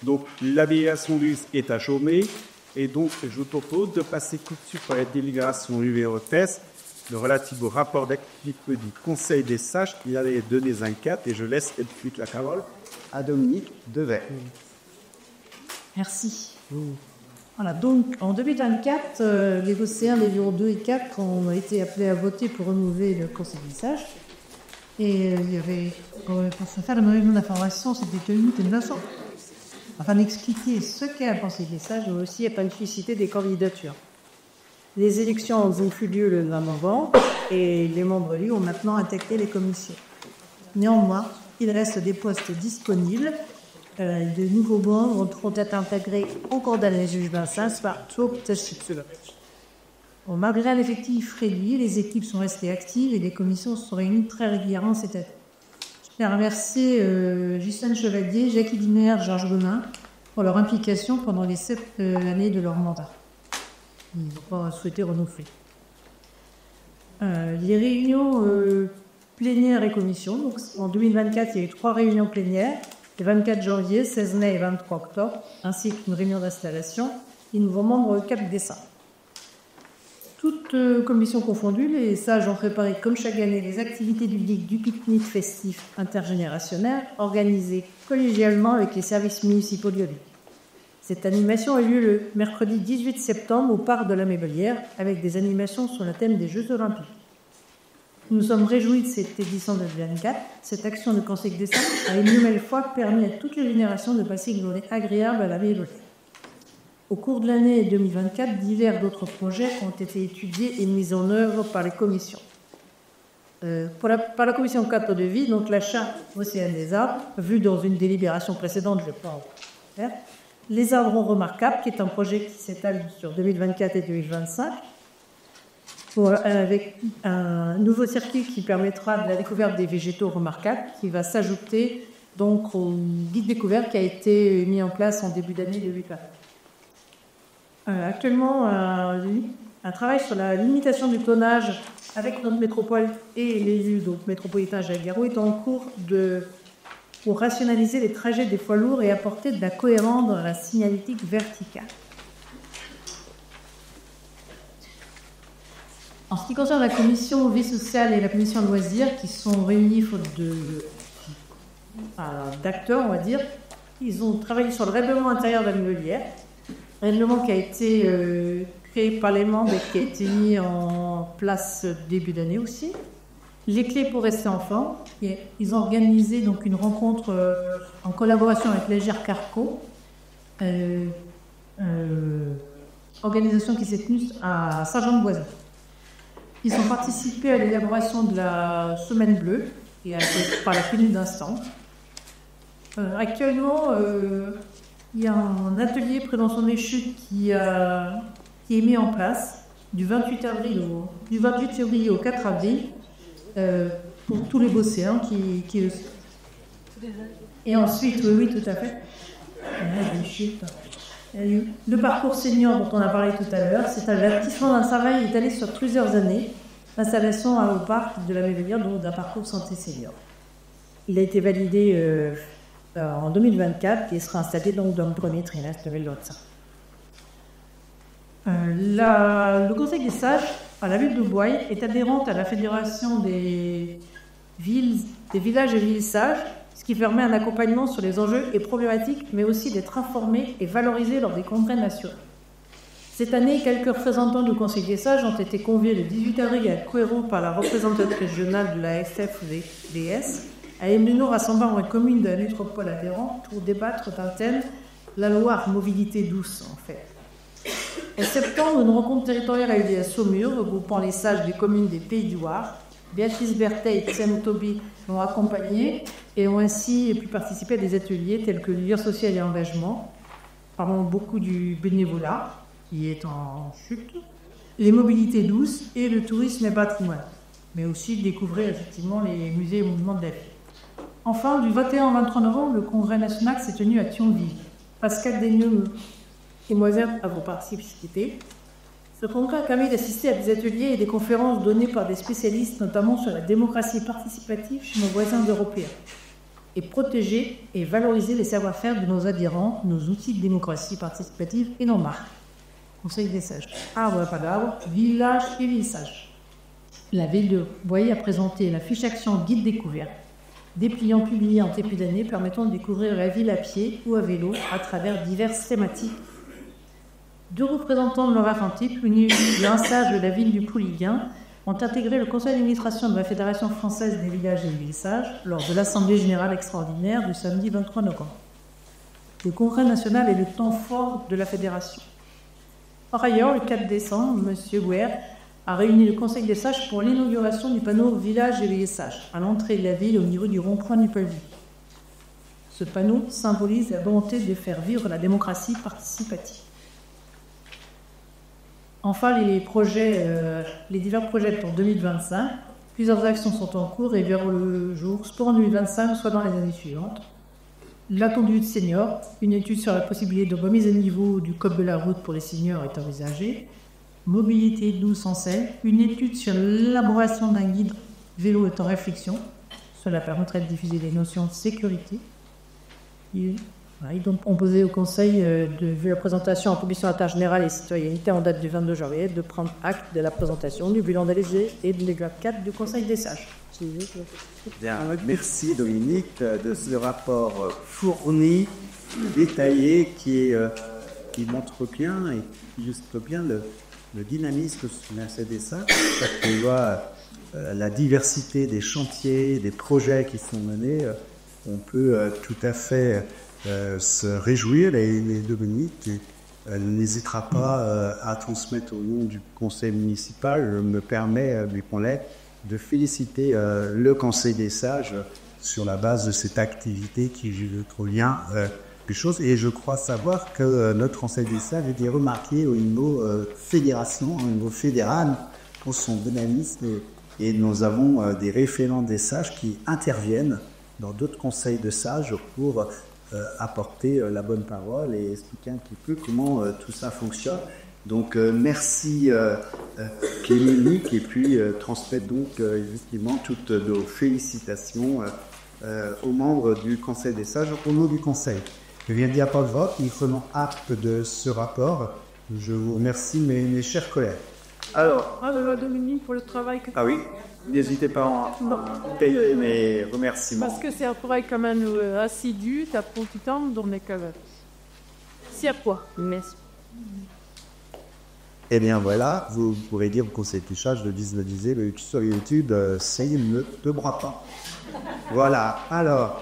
Donc, l'habilitation est achevée. Et donc, je propose de passer tout de suite par la délibération numéro 13, le relatif au rapport d'activité du Conseil des sages. Il avait donné un 4 et je laisse tout de suite la parole à Dominique Devet. Merci. Voilà, donc en 2024, les lycéens des bureaux 2 et 4 ont été appelés à voter pour renouveler le Conseil des sages. Et il y avait, pour ce faire, la réunion d'information s'était tenue de 900. Afin d'expliquer ce qu'est un Conseil des sages, mais aussi afin de susciter des candidatures. Les élections ont eu lieu le 20 novembre et les membres élus ont maintenant intégré les commissions. Néanmoins, il reste des postes disponibles. De nouveaux membres pourront être intégrés au cours d'année jugement par tout. Malgré l'effectif réduit, les équipes sont restées actives et les commissions sont réunies très régulièrement cette année. Je tiens à remercier Justine Chevalier, Jacques Diner, Georges Gonin pour leur implication pendant les 7 années de leur mandat. Ils n'ont pas souhaité renouveler. Les réunions plénières et commissions. Donc, en 2024, il y a eu 3 réunions plénières, le 24 janvier, 16 mai et 23 octobre, ainsi qu'une réunion d'installation. Les nouveaux membres le 4 décembre. Toutes commissions confondues, les sages ont préparé comme chaque année les activités du pique-nique festif intergénérationnel organisé collégialement avec les services municipaux lyonnais. Cette animation a eu lieu le mercredi 18 septembre au parc de la Mébelière avec des animations sur le thème des Jeux Olympiques. Nous nous sommes réjouis de cette édition de 2024. Cette action de Conseil des sages a une nouvelle fois permis à toutes les générations de passer une journée agréable à la Mébelière. Au cours de l'année 2024, divers d'autres projets ont été étudiés et mis en œuvre par les commissions. Par la commission 4 de vie, donc la charte océane des arbres, vue dans une délibération précédente, je ne vais pas en faire. Les arbres remarquables, qui est un projet qui s'étale sur 2024 et 2025, avec un nouveau circuit qui permettra de la découverte des végétaux remarquables, qui va s'ajouter donc au guide découverte qui a été mis en place en début d'année 2020. Actuellement, un travail sur la limitation du tonnage avec notre métropole et l'élu donc métropolitain Jacques Garou est en cours pour rationaliser les trajets des poids lourds et apporter de la cohérence dans la signalétique verticale. En ce qui concerne la commission vie sociale et la commission loisirs, qui sont réunies faute d'acteurs, on va dire, ils ont travaillé sur le règlement intérieur de la Mébelière. Règlement qui a été créé par les membres et qui a été mis en place début d'année aussi. Les clés pour rester enfant. Ils ont organisé donc une rencontre en collaboration avec l'Agir Carco, organisation qui s'est tenue à Saint-Jean-de-Boiseau. Ils ont participé à l'élaboration de la Semaine Bleue et par la tenue d'un stand. Actuellement, il y a un atelier prévention des chutes qui est mis en place du 28 février au 4 avril pour tous les Bosséens Et ensuite, oui, tout à fait. Le parcours senior dont on a parlé tout à l'heure, c'est un avertissement d'un travail étalé sur plusieurs années, l'installation au parc de la Mébelière d'un parcours santé senior. Il a été validé en 2024 et sera installé donc dans le premier trimestre 2025. Le Conseil des sages, à la ville de Boye, est adhérente à la Fédération des villages et villes sages, ce qui permet un accompagnement sur les enjeux et problématiques, mais aussi d'être informés et valorisés lors des congrès nationaux. Cette année, quelques représentants du Conseil des sages ont été conviés le 18 avril à Couëron par la représentante régionale de la SFDS à une réunion rassemblant une commune de la métropole adhérente pour débattre d'un thème, la Loire mobilité douce en fait. En septembre, une rencontre territoriale a eu lieu à Saumur, regroupant les sages des communes des Pays du Loir. Béatrice Berthet et Tsem Tobi l'ont accompagné et ont ainsi pu participer à des ateliers tels que le lien social et engagement, parlant beaucoup du bénévolat, qui est en chute, les mobilités douces et le tourisme et patrimoine, mais aussi découvrir effectivement les musées et monuments de la ville. Enfin, du 21 au 23 novembre, le congrès national s'est tenu à Thionville. Pascal Daigneux et moi-même avons participé. Ce congrès a permis d'assister à des ateliers et des conférences données par des spécialistes, notamment sur la démocratie participative chez nos voisins européens. et protéger et valoriser les savoir-faire de nos adhérents, nos outils de démocratie participative et nos marques. Conseil des sages. Arbre à pas d'arbre, village et ville-sage. La ville de Boyer a présenté la fiche action guide découverte, dépliant publié en début d'année permettant de découvrir la ville à pied ou à vélo à travers diverses thématiques. 2 représentants de Loire-Atlantique, unis d'un sage de la ville du Pouliguen, ont intégré le conseil d'administration de la Fédération française des villages et des villes-sages lors de l'Assemblée générale extraordinaire du samedi 23 novembre. Le congrès national est le temps fort de la fédération. Par ailleurs, le 4 décembre, M. Guer a réuni le conseil des sages pour l'inauguration du panneau Village et villes-sages à l'entrée de la ville au niveau du rond-point du Pelvis. Ce panneau symbolise la volonté de faire vivre la démocratie participative. Enfin, les divers projets pour 2025. Plusieurs actions sont en cours et verront le jour soit en 2025, soit dans les années suivantes. La conduite senior, une étude sur la possibilité de remise à niveau du code de la route pour les seniors est envisagée. Mobilité douce sans selle, une étude sur l'élaboration d'un guide vélo est en réflexion. Cela permettrait de diffuser des notions de sécurité. Ils ont posé au Conseil, vu la présentation en commission intergénérale et citoyenneté en date du 22 janvier, de prendre acte de la présentation du bilan analysé et de l'examen 4 du Conseil des sages. Bien, merci Dominique de ce rapport fourni, détaillé, qui montre bien et qui illustre bien le dynamisme de la CDSA. On voit la diversité des chantiers, des projets qui sont menés. On peut tout à fait se réjouir, et Dominique n'hésitera pas à transmettre au nom du conseil municipal. Je me permets, lui de féliciter le conseil des sages sur la base de cette activité qui joue trop bien les choses. Et je crois savoir que notre conseil des sages a été remarqué au niveau fédération, au niveau fédéral, pour son dynamisme. Et nous avons des référents des sages qui interviennent dans d'autres conseils de sages pour apporter la bonne parole et expliquer un petit peu comment tout ça fonctionne. Donc merci Cléminique, et puis transmettre donc effectivement toutes nos félicitations aux membres du Conseil des sages au nom du Conseil. Je viens d'y apporter le vote, nous prenons acte de ce rapport. Je vous remercie mes chers collègues. Alors, Dominique, pour le travail que tu Ah oui, n'hésitez pas à payer mes remerciements. Parce que c'est un travail quand même assidu, tu apprends du temps, donc c'est à quoi. Merci. Eh bien voilà, vous pourrez dire au conseil des sages de visualiser le sur YouTube, c'est ne te bras pas. Voilà, alors,